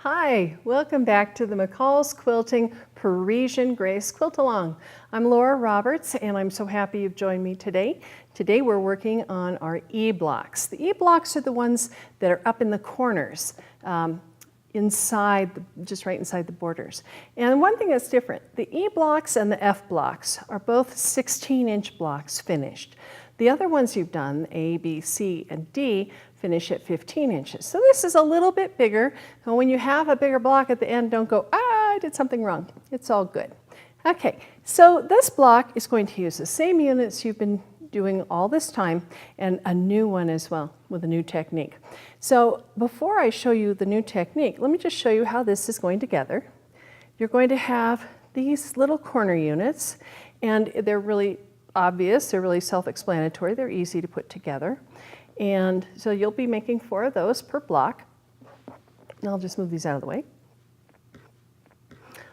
Hi, welcome back to the McCall's Quilting Parisian Grace Quilt Along. I'm Laura Roberts and I'm so happy you've joined me today. Today we're working on our E-blocks. The E-blocks are the ones that are up in the corners, just right inside the borders. And one thing that's different, the E-blocks and the F-blocks are both 16-inch blocks finished. The other ones you've done, A, B, C, and D, finish at 15 inches. So this is a little bit bigger. And when you have a bigger block at the end, don't go, I did something wrong. It's all good. Okay, so this block is going to use the same units you've been doing all this time and a new one as well with a new technique. So before I show you the new technique, let me just show you how this is going together. You're going to have these little corner units and they're really obvious, they're really self-explanatory, they're easy to put together. And so you'll be making 4 of those per block. And I'll just move these out of the way,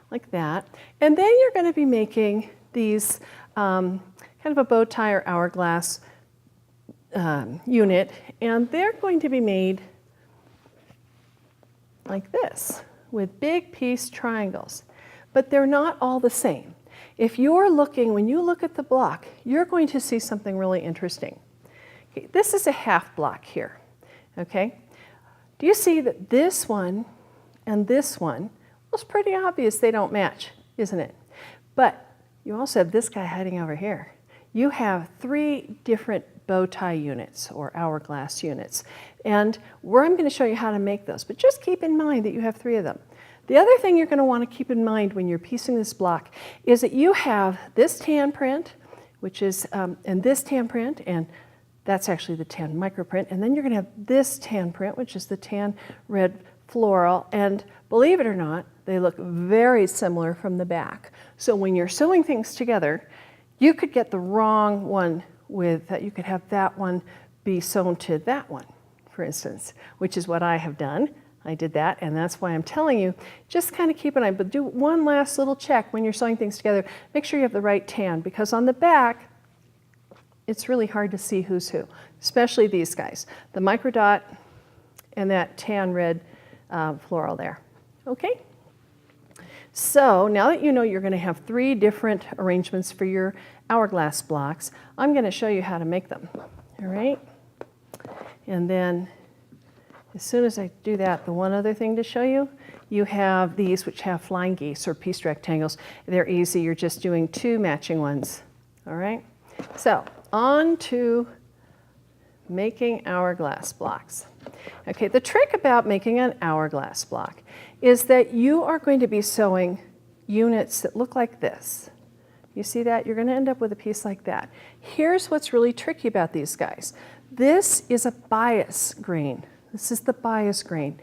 like that. And then you're going to be making these kind of a bow tie or hourglass unit, and they're going to be made like this, with big piece triangles. But they're not all the same. If you're looking, when you look at the block, you're going to see something really interesting. Okay, this is a half block here, okay? Do you see that this one and this one, well, it's pretty obvious they don't match, isn't it? But you also have this guy hiding over here. You have 3 different bow tie units or hourglass units. And I'm going to show you how to make those, but just keep in mind that you have 3 of them. The other thing you're going to want to keep in mind when you're piecing this block is that you have this tan print, which is, and this tan print, and that's actually the tan microprint, and then you're going to have this tan print, which is the tan red floral, and believe it or not, they look very similar from the back. So when you're sewing things together, you could get the wrong one with that. You could have that one be sewn to that one, for instance, which is what I have done. I did that, and that's why I'm telling you, just kind of keep an eye, but do one last little check when you're sewing things together. Make sure you have the right tan, because on the back, it's really hard to see who's who, especially these guys, the micro dot and that tan red floral there. Okay? So now that you know you're going to have 3 different arrangements for your hourglass blocks, I'm going to show you how to make them. All right? And then as soon as I do that, the one other thing to show you, you have these which have flying geese or pieced rectangles. They're easy. You're just doing 2 matching ones. All right? So on to making hourglass blocks. Okay, the trick about making an hourglass block is that you are going to be sewing units that look like this. You see that? You're going to end up with a piece like that. Here's what's really tricky about these guys. This is a bias grain. This is the bias grain.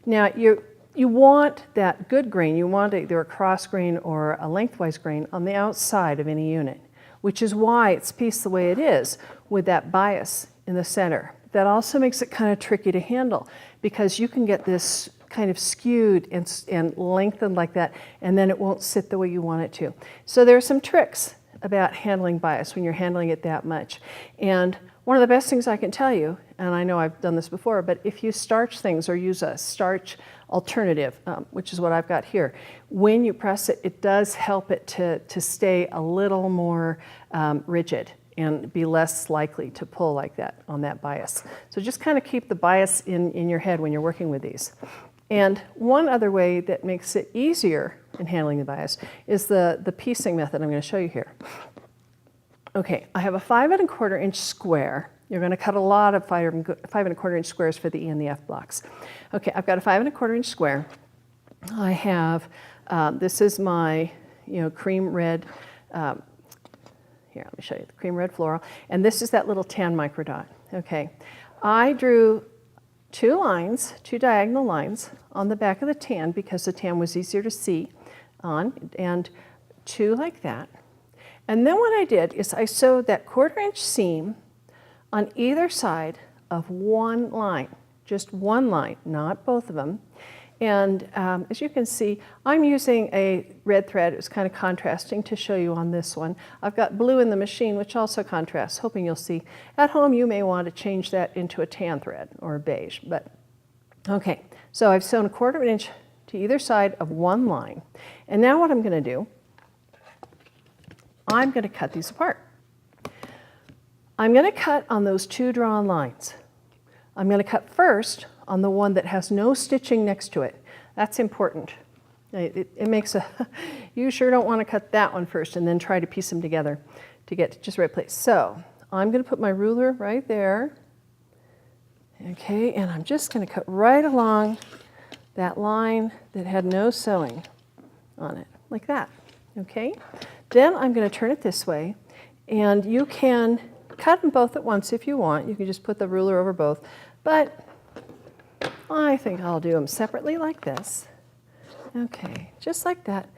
Now you want that good grain. You want either a cross grain or a lengthwise grain on the outside of any unit, which is why it's pieced the way it is with that bias in the center. That also makes it kind of tricky to handle because you can get this kind of skewed and lengthened like that, and then it won't sit the way you want it to. So there are some tricks about handling bias when you're handling it that much. And one of the best things I can tell you, and I know I've done this before, but if you starch things or use a starch alternative, which is what I've got here, when you press it, it does help it to stay a little more rigid and be less likely to pull like that on that bias. So just kind of keep the bias in your head when you're working with these. And one other way that makes it easier in handling the bias is the piecing method I'm going to show you here. Okay, I have a 5 1/4 inch square. You're going to cut a lot of 5 1/4 inch squares for the E and the F blocks. Okay, I've got a 5 1/4 inch square. I have, this is my, cream red, here, let me show you the cream red floral, and this is that little tan micro dot. Okay, I drew 2 lines, 2 diagonal lines on the back of the tan because the tan was easier to see on, and 2 like that. And then what I did is I sewed that 1/4 inch seam on either side of one line, just one line, not both of them. And as you can see, I'm using a red thread. It was kind of contrasting to show you on this one. I've got blue in the machine, which also contrasts, hoping you'll see. At home, you may want to change that into a tan thread or a beige, but okay. So I've sewn a 1/4 inch to either side of one line. And now what I'm going to do, I'm going to cut these apart. I'm going to cut on those two drawn lines. I'm going to cut first on the one that has no stitching next to it. That's important. It makes a, you sure don't want to cut that one first and then try to piece them together to get to just the right place. So I'm going to put my ruler right there. Okay, and I'm just going to cut right along that line that had no sewing on it, like that. Okay, then I'm going to turn it this way, and you can cut them both at once if you want. You can just put the ruler over both, but I think I'll do them separately like this. Okay, just like that.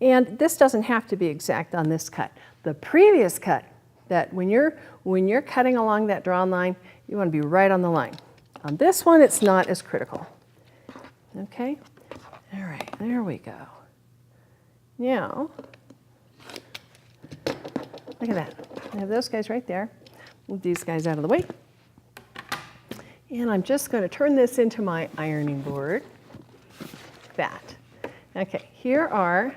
And this doesn't have to be exact on this cut. The previous cut, that when you're cutting along that drawn line, you want to be right on the line. On this one, it's not as critical. Okay, all right, there we go. Now, look at that. I have those guys right there. Move these guys out of the way. And I'm just going to turn this into my ironing board. Like that. Okay, here are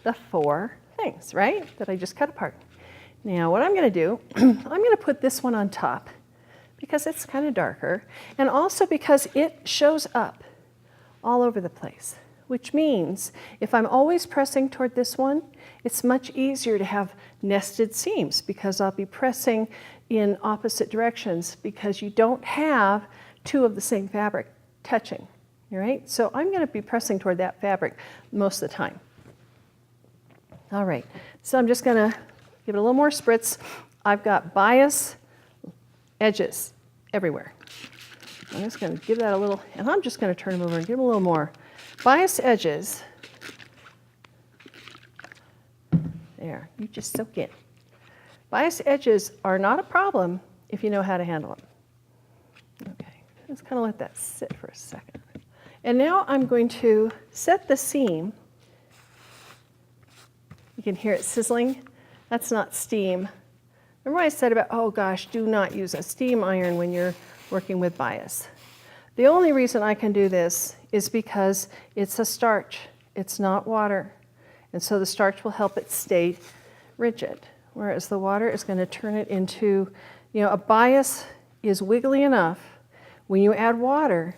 the 4 things, right, that I just cut apart. Now what I'm going to do, I'm going to put this one on top because it's kind of darker, and also because it shows up all over the place, which means if I'm always pressing toward this one, it's much easier to have nested seams because I'll be pressing in opposite directions because you don't have 2 of the same fabric touching, all right? So I'm going to be pressing toward that fabric most of the time. All right, so I'm just going to give it a little more spritz. I've got bias edges everywhere. I'm just going to give that a little, and I'm just going to turn them over and give them a little more. Bias edges, there, you just soak in. Bias edges are not a problem if you know how to handle them. Okay, just kind of let that sit for a second. And now I'm going to set the seam. You can hear it sizzling. That's not steam. Remember what I said about, oh gosh, do not use a steam iron when you're working with bias. The only reason I can do this is because it's a starch. It's not water. And so the starch will help it stay rigid, whereas the water is going to turn it into, a bias is wiggly enough. When you add water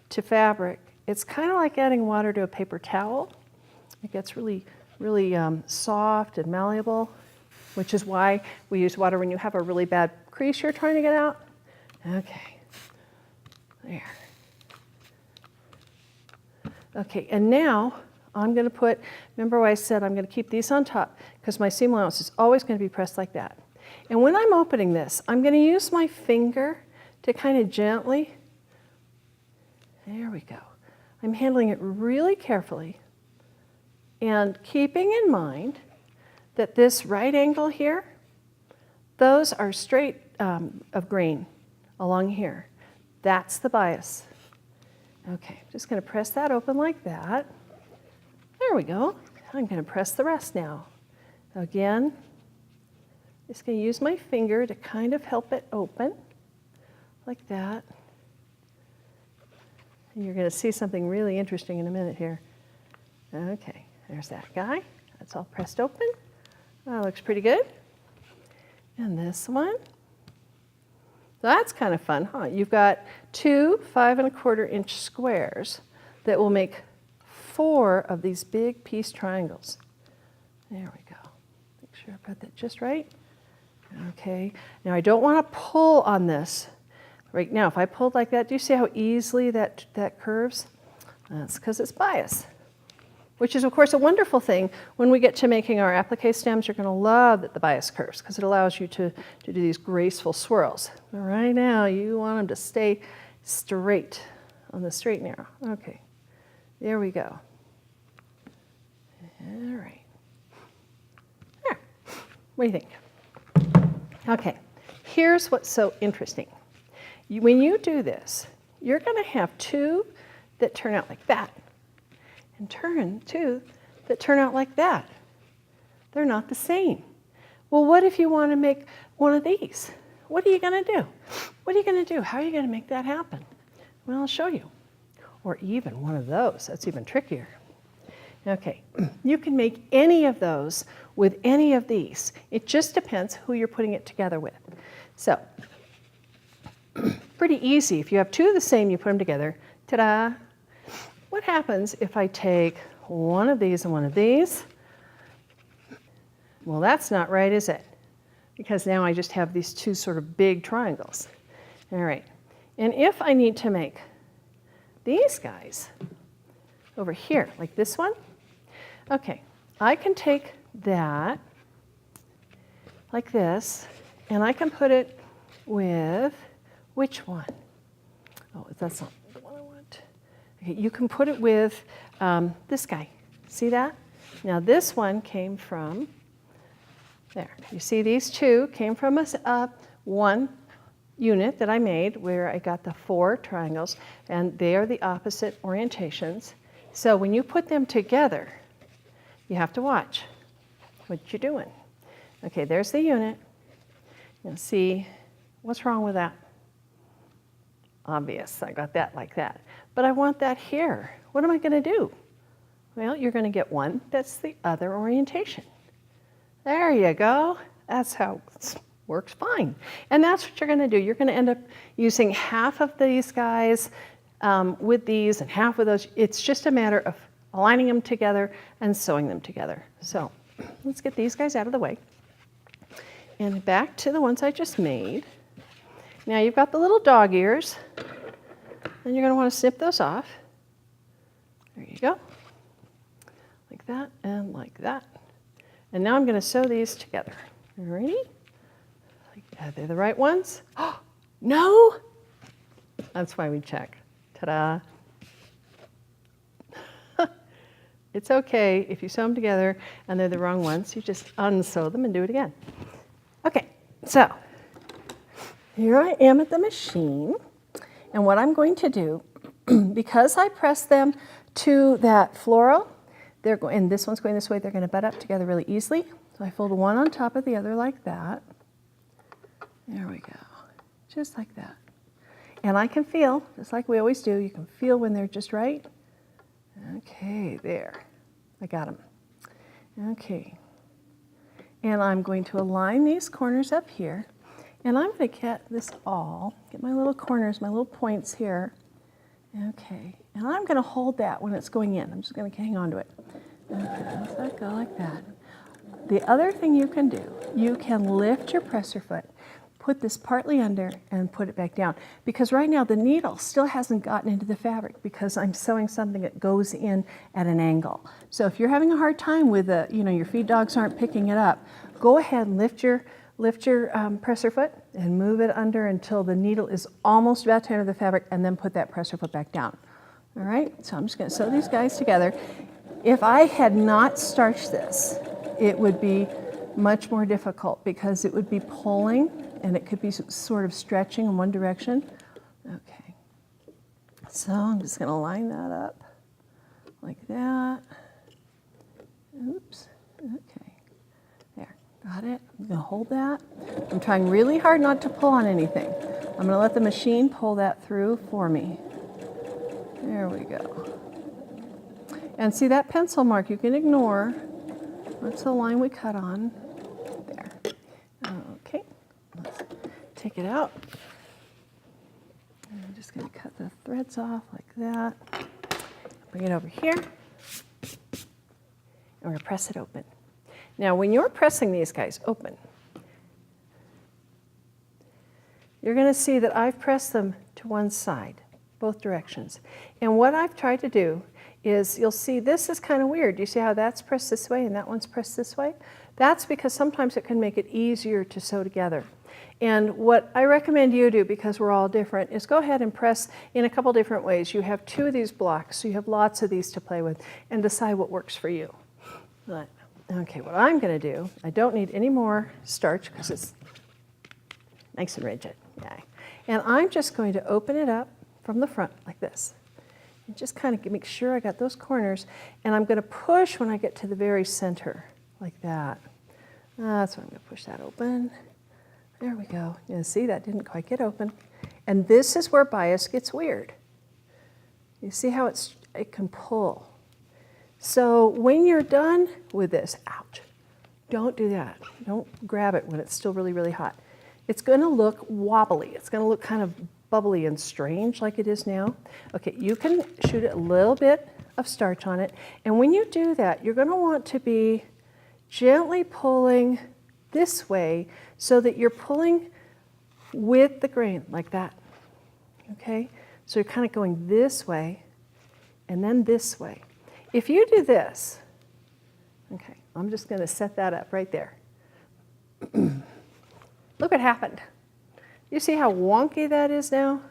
to fabric, it's kind of like adding water to a paper towel. It gets really soft and malleable, which is why we use water when you have a really bad crease you're trying to get out. Okay, there. Okay, and now I'm going to put, remember what I said, I'm going to keep these on top because my seam allowance is always going to be pressed like that. And when I'm opening this, I'm going to use my finger to kind of gently, there we go. I'm handling it really carefully and keeping in mind that this right angle here, those are straight of grain along here. That's the bias. Okay, just going to press that open like that. There we go. I'm going to press the rest now. Again, just going to use my finger to kind of help it open like that. And you're going to see something really interesting in a minute here. Okay, there's that guy. That's all pressed open. That looks pretty good. And this one. So that's kind of fun, huh? You've got 2 5¼ inch squares that will make 4 of these big piece triangles. There we go. Make sure I put that just right. Okay. Now I don't want to pull on this right now. If I pulled like that, do you see how easily that curves? That's because it's bias, which is of course a wonderful thing. When we get to making our applique stems, you're going to love that the bias curves because it allows you to do these graceful swirls. But right now you want them to stay straight on the straight and narrow. Okay, there we go. All right. There. What do you think? Okay, here's what's so interesting. When you do this, you're going to have 2 that turn out like that. And 2 that turn out like that. They're not the same. Well, what if you want to make one of these? What are you going to do? What are you going to do? How are you going to make that happen? Well, I'll show you. or even one of those. That's even trickier. Okay, you can make any of those with any of these. It just depends who you're putting it together with. So, pretty easy. If you have two of the same, you put them together. Ta-da! What happens if I take one of these and one of these? Well, that's not right, is it? Because now I just have these two sort of big triangles. All right, and if I need to make these guys over here, like this one, okay, I can take that like this, and I can put it with which one? Oh, that's not the one I want. Okay, you can put it with this guy. See that? Now this one came from there. You see these two came from one unit that I made where I got the 4 triangles, and they are the opposite orientations. So when you put them together, you have to watch what you're doing. Okay, there's the unit. Now see, what's wrong with that? Obvious, I got that like that. But I want that here. What am I going to do? Well, you're going to get one that's the other orientation. There you go. That's how it works fine. And that's what you're going to do. You're going to end up using half of these guys with these and half of those. It's just a matter of aligning them together and sewing them together. So let's get these guys out of the way. And back to the ones I just made. Now you've got the little dog ears, and you're going to want to snip those off. There you go. Like that and like that. And now I'm going to sew these together. Ready? Are they the right ones? Oh, no! That's why we check. Ta-da! It's okay if you sew them together and they're the wrong ones. You just unsew them and do it again. Okay, so here I am at the machine, and what I'm going to do, because I press them to that floral, and this one's going this way, they're going to butt up together really easily. So I fold one on top of the other like that. There we go, just like that. And I can feel, just like we always do, you can feel when they're just right. Okay, there, I got them. Okay, and I'm going to align these corners up here. And I'm going to get this all, get my little corners, my little points here. Okay, and I'm going to hold that when it's going in. I'm just going to hang on to it. Okay, let that go like that. The other thing you can do, you can lift your presser foot, put this partly under and put it back down. Because right now the needle still hasn't gotten into the fabric because I'm sewing something that goes in at an angle. So if you're having a hard time with your feed dogs aren't picking it up, go ahead and lift your presser foot and move it under until the needle is almost about to enter the fabric, and then put that presser foot back down. All right, so I'm just going to sew these guys together. If I had not starched this, it would be much more difficult because it would be pulling and it could be sort of stretching in one direction. Okay, so I'm just going to line that up like that. Oops, okay. Got it? I'm going to hold that. I'm trying really hard not to pull on anything. I'm going to let the machine pull that through for me. There we go. And see that pencil mark you can ignore. That's the line we cut on. There. Okay. Let's take it out. And I'm just going to cut the threads off like that. Bring it over here. And we're going to press it open. Now, when you're pressing these guys open, you're going to see that I've pressed them to one side, both directions. And what I've tried to do is, you'll see this is kind of weird. You see how that's pressed this way and that one's pressed this way? That's because sometimes it can make it easier to sew together. And what I recommend you do, because we're all different, is go ahead and press in a couple different ways. You have 2 of these blocks, so you have lots of these to play with, and decide what works for you. But, okay, what I'm going to do, I don't need any more starch because it's nice and rigid. Yeah. And I'm just going to open it up from the front like this. And just kind of make sure I got those corners. And I'm going to push when I get to the very center, like that. That's why I'm going to push that open. There we go. You see, that didn't quite get open. And this is where bias gets weird. You see how it can pull. So when you're done with this, ouch, don't do that. Don't grab it when it's still really, really hot. It's going to look wobbly. It's going to look kind of bubbly and strange like it is now. Okay, you can shoot a little bit of starch on it. And when you do that, you're going to want to be gently pulling this way so that you're pulling with the grain like that. Okay, so you're kind of going this way and then this way. If you do this, okay, I'm just going to set that up right there. Look what happened. You see how wonky that is now?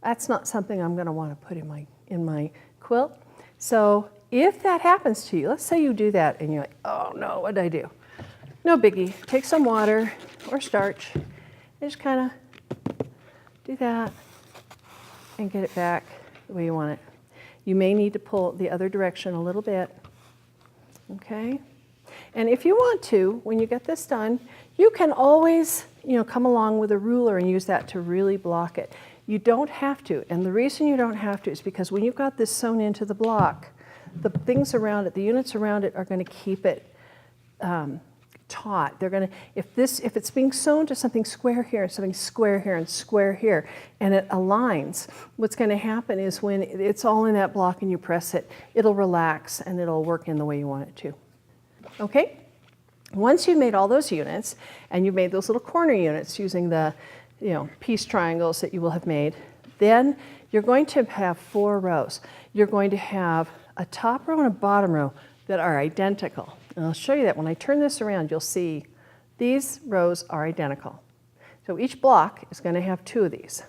That's not something I'm going to want to put in my quilt. So if that happens to you, let's say you do that and you're like, oh no, what did I do? No biggie. Take some water or starch and just kind of do that and get it back the way you want it. You may need to pull the other direction a little bit. Okay? And if you want to, when you get this done, you can always, come along with a ruler and use that to really block it. You don't have to, and the reason you don't have to is because when you've got this sewn into the block, the things around it, the units around it are going to keep it taut. They're going to, if it's being sewn to something square here, something square here, and square here, and it aligns, what's going to happen is when it's all in that block and you press it, it'll relax and it'll work in the way you want it to. Okay? Once you've made all those units, and you've made those little corner units using the piece triangles that you will have made, then you're going to have 4 rows. You're going to have a top row and a bottom row that are identical. And I'll show you that when I turn this around, you'll see these rows are identical. So each block is going to have 2 of these.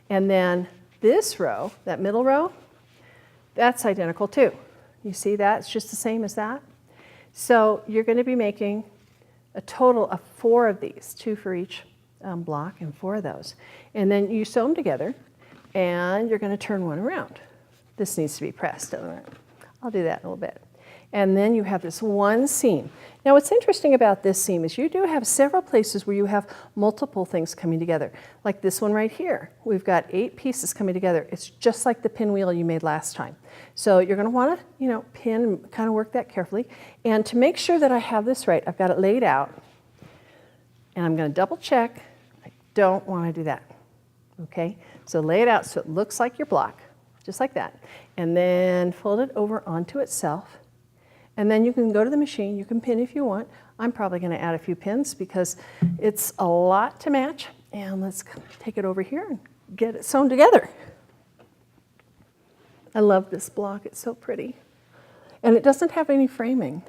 And then this row, that middle row, that's identical too. You see that? It's just the same as that. So you're going to be making a total of 4 of these, 2 for each block and 4 of those. And then you sew them together and you're going to turn one around. This needs to be pressed, doesn't it? I'll do that in a little bit. And then you have this one seam. Now what's interesting about this seam is you do have several places where you have multiple things coming together. Like this one right here. We've got 8 pieces coming together. It's just like the pinwheel you made last time. So you're going to want to, pin and kind of work that carefully. And to make sure that I have this right, I've got it laid out. And I'm going to double check. I don't want to do that. Okay? So lay it out so it looks like your block, just like that. And then fold it over onto itself. And then you can go to the machine, you can pin if you want. I'm probably going to add a few pins because it's a lot to match. And let's take it over here and get it sewn together. I love this block, it's so pretty. And it doesn't have any framing.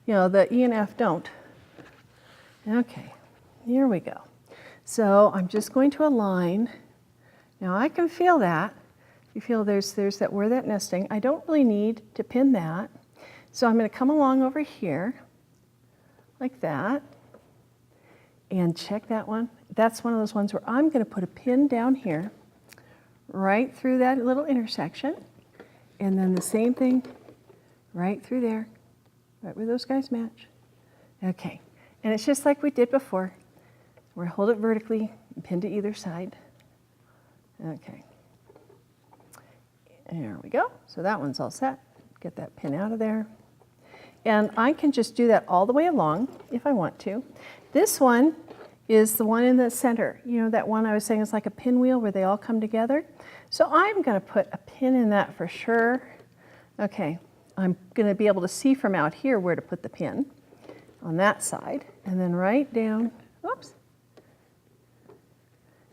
The E and F don't. Okay, here we go. So I'm just going to align. Now I can feel that. You feel there's that where that nesting. I don't really need to pin that. So I'm going to come along over here, like that, and check that one. That's one of those ones where I'm going to put a pin down here, right through that little intersection, and then the same thing right through there, right where those guys match. Okay, and it's just like we did before. We're hold it vertically and pin to either side. Okay, there we go. So that one's all set. Get that pin out of there. And I can just do that all the way along if I want to. This one is the one in the center. That one I was saying is like a pinwheel where they all come together. So I'm going to put a pin in that for sure. Okay, I'm going to be able to see from out here where to put the pin on that side. And then right down, oops,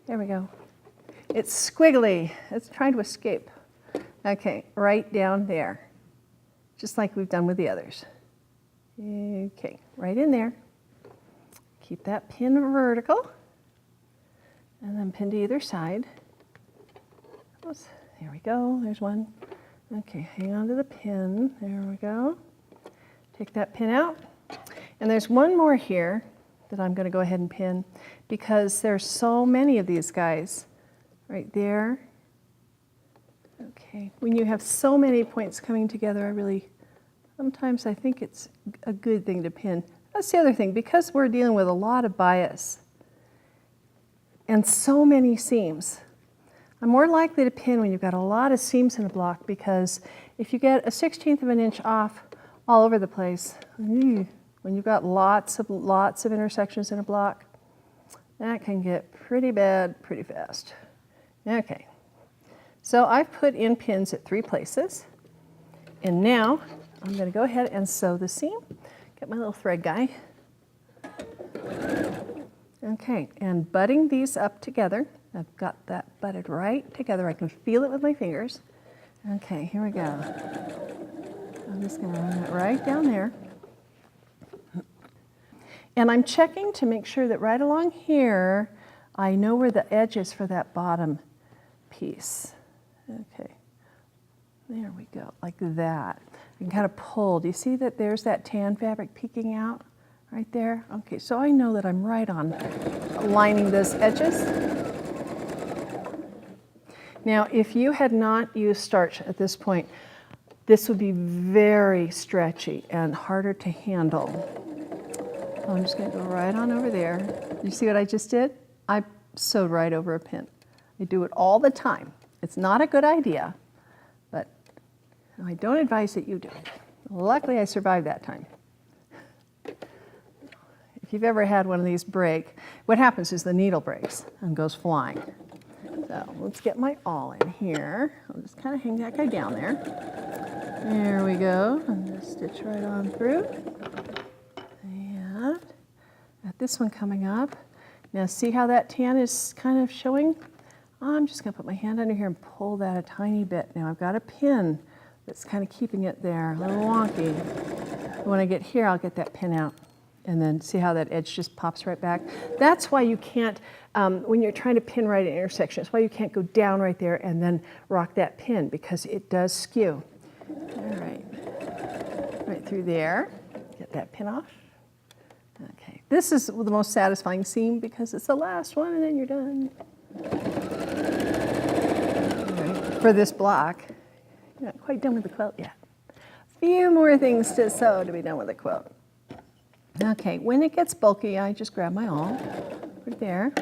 there we go. It's squiggly, it's trying to escape. Okay, right down there, just like we've done with the others. Okay, right in there. Keep that pin vertical, and then pin to either side. Oops, there we go, there's one. Okay, hang on to the pin, there we go. Take that pin out. And there's one more here that I'm going to go ahead and pin because there's so many of these guys right there. Okay, when you have so many points coming together, sometimes I think it's a good thing to pin. That's the other thing, because we're dealing with a lot of bias and so many seams, I'm more likely to pin when you've got a lot of seams in a block, because if you get a 1/16 of an inch off all over the place, when you've got lots of intersections in a block, that can get pretty bad pretty fast. Okay, so I've put in pins at 3 places, and now I'm going to go ahead and sew the seam. Get my little thread guy. Okay, and butting these up together. I've got that butted right together. I can feel it with my fingers. Okay, here we go. I'm just going to run that right down there. And I'm checking to make sure that right along here, I know where the edge is for that bottom piece. Okay, there we go, like that. I can kind of pull. Do you see that there's that tan fabric peeking out right there? Okay, so I know that I'm right on lining those edges. Now, if you had not used starch at this point, this would be very stretchy and harder to handle. I'm just going to go right on over there. You see what I just did? I sewed right over a pin. I do it all the time. It's not a good idea, but I don't advise that you do it. Luckily, I survived that time. If you've ever had one of these break, what happens is the needle breaks and goes flying. So let's get my awl in here. I'll just kind of hang that guy down there. There we go. I'm going to stitch right on through. And got this one coming up. Now see how that tan is kind of showing? I'm just going to put my hand under here and pull that a tiny bit. Now I've got a pin that's kind of keeping it there, a little wonky. When I get here, I'll get that pin out. And then see how that edge just pops right back? That's why you can't, when you're trying to pin right at intersection, that's why you can't go down right there and then rock that pin, because it does skew. All right, right through there. Get that pin off. Okay, this is the most satisfying seam because it's the last one and then you're done. All right, for this block, you're not quite done with the quilt yet. A few more things to sew to be done with the quilt. Okay, when it gets bulky, I just grab my awl, put it there,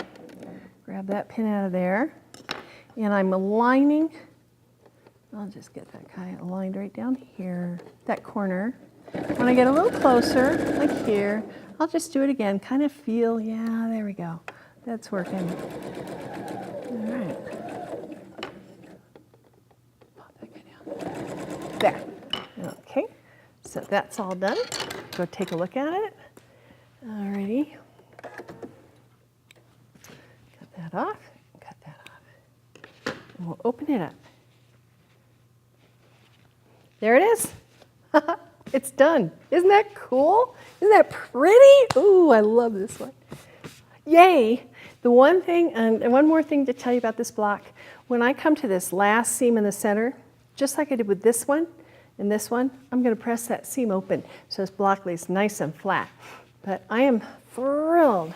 grab that pin out of there, and I'm aligning. I'll just get that guy aligned right down here, that corner. When I get a little closer, like here, I'll just do it again, kind of feel, yeah, there we go. That's working. All right. Pop that guy down. There. Okay, so that's all done. Go take a look at it. Alrighty. Cut that off, cut that off. And we'll open it up. There it is. It's done. Isn't that cool? Isn't that pretty? Ooh, I love this one. Yay. The one thing, and one more thing to tell you about this block, when I come to this last seam in the center, just like I did with this one, and this one, I'm going to press that seam open so this block lays nice and flat. But I am thrilled.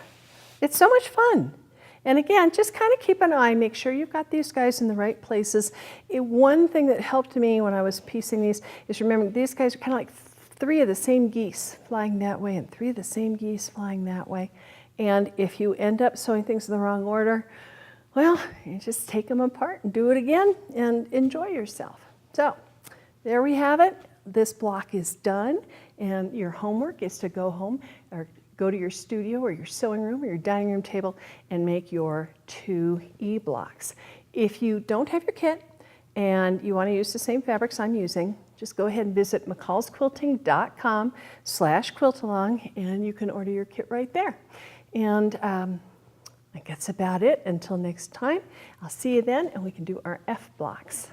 It's so much fun. And again, just kind of keep an eye, make sure you've got these guys in the right places. One thing that helped me when I was piecing these is remember these guys are kind of like 3 of the same geese flying that way and 3 of the same geese flying that way. And if you end up sewing things in the wrong order, well, you just take them apart and do it again and enjoy yourself. So there we have it. This block is done, and your homework is to go home or go to your studio or your sewing room or your dining room table and make your 2 E-blocks. If you don't have your kit and you want to use the same fabrics I'm using, just go ahead and visit mccallsquilting.com/quiltalong and you can order your kit right there. And I think that's about it. Until next time, I'll see you then and we can do our F blocks.